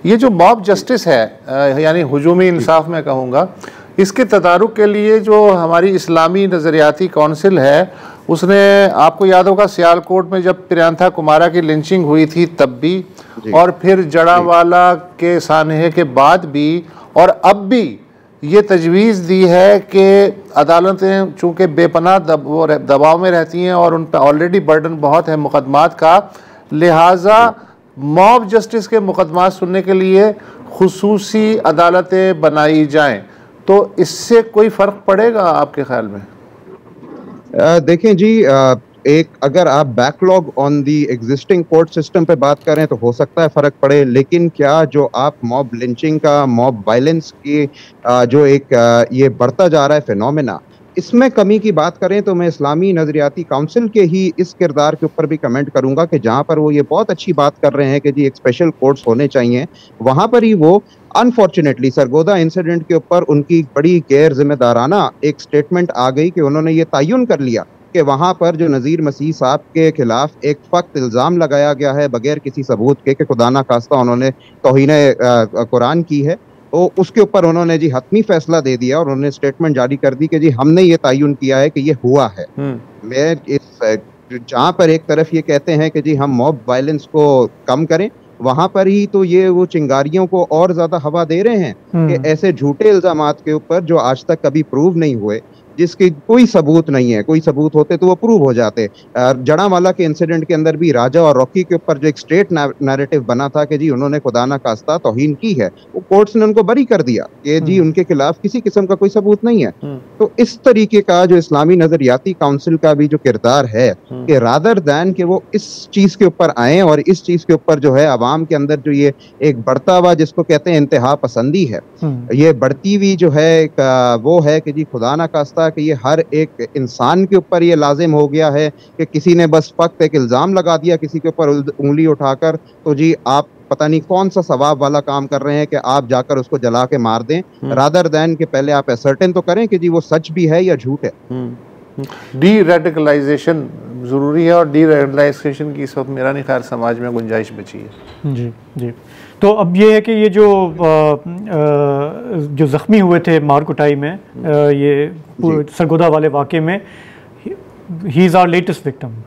ये जो mob justice है, यानी हुजूमी इंसाफ मैं कहूँगा, इसके तदारुक के लिए जो हमारी इस्लामी नज़रियाती कौंसिल है, उसने, आपको याद होगा सियालकोट में जब प्रियंका कुमारा की लिंचिंग हुई थी तब भी, और फिर जड़ावाला के सानहे के बाद भी, और अब भी ये तजवीज़ दी है कि अदालतें चूँकि बेपनाह दबाव में रहती हैं और उन पर ऑलरेडी बर्डन बहुत है मुकदमात का, लिहाजा मॉब जस्टिस के मुकदमात सुनने के लिए खुसूसी अदालतें बनाई जाएं। तो इससे कोई फ़र्क पड़ेगा आपके ख्याल में? देखें जी, एक अगर आप backlog on the existing court system पे बात करें तो हो सकता है फ़र्क पड़े, लेकिन क्या जो आप मॉब लिंचिंग का, मॉब वायलेंस की जो एक ये बढ़ता जा रहा है फिनोमेना, इसमें कमी की बात करें तो मैं इस्लामी नज़रियाती काउंसिल के ही इस किरदार के ऊपर भी कमेंट करूंगा कि जहां पर वो ये बहुत अच्छी बात कर रहे हैं कि जी एक स्पेशल कोर्ट्स होने चाहिए, वहां पर ही वो अनफॉर्चुनेटली सरगोदा इंसिडेंट के ऊपर उनकी बड़ी गैर जिम्मेदाराना एक स्टेटमेंट आ गई कि उन्होंने ये तयन कर लिया कि वहां पर जो नज़ीर मसीह साहब के खिलाफ एक फख्त इल्ज़ाम लगाया गया है बगैर किसी सबूत के कि खुदा ना खास्ता उन्होंने तौहीन कुरान की है, तो उसके ऊपर उन्होंने जी हतमी फैसला दे दिया और उन्होंने स्टेटमेंट जारी कर दी कि जी हमने ये तयन किया है कि ये हुआ है। मैं इस जहाँ पर एक तरफ ये कहते हैं कि जी हम मॉब वायलेंस को कम करें, वहां पर ही तो ये वो चिंगारियों को और ज्यादा हवा दे रहे हैं कि ऐसे झूठे इल्जामात के ऊपर जो आज तक कभी प्रूव नहीं हुए, जिसके कोई सबूत नहीं है, कोई सबूत होते तो वो प्रूव हो जाते। जड़ावाला के इंसिडेंट के अंदर भी राजा और रॉकी के ऊपर जो एक स्ट्रेट नैरेटिव बना था कि जी उन्होंने खुदा ना खास्ता तौहीन की है, वो कोर्ट्स ने उनको बरी कर दिया कि जी उनके खिलाफ किसी किस्म का कोई सबूत नहीं है। तो इस तरीके का जो इस्लामी नजरियाती काउंसिल का भी जो किरदार है कि रादर दैन कि वो इस चीज के ऊपर आए और इस चीज के ऊपर जो है आवाम के अंदर जो ये एक बढ़ता हुआ जिसको कहते हैं इंतहा पसंदी है, ये बढ़ती हुई जो है वो है कि जी खुदा ना खास्ता कि ये हर एक इंसान के ऊपर ये लाजिम हो गया है कि किसी ने बस फक्त एक इल्ज़ाम लगा दिया किसी के ऊपर उंगली उठाकर, तो जी आप पता नहीं कौन सा सवाब वाला काम कर रहे हैं कि आप जाकर उसको जला के मार दें, रादर दैन के पहले आप असर्टेन तो करें कि जी वो सच भी है या झूठ है। डी रेडिकलाइजेशन ज़रूरी है, और डी रेडिकलाइजेशन की इस वक्त मेरा नहीं ख्याल समाज में गुंजाइश बची है। जी जी। तो अब ये है कि ये जो ज़ख्मी हुए थे मारकुटाई में, ये सरगोदा वाले वाक़े में, he is our latest victim,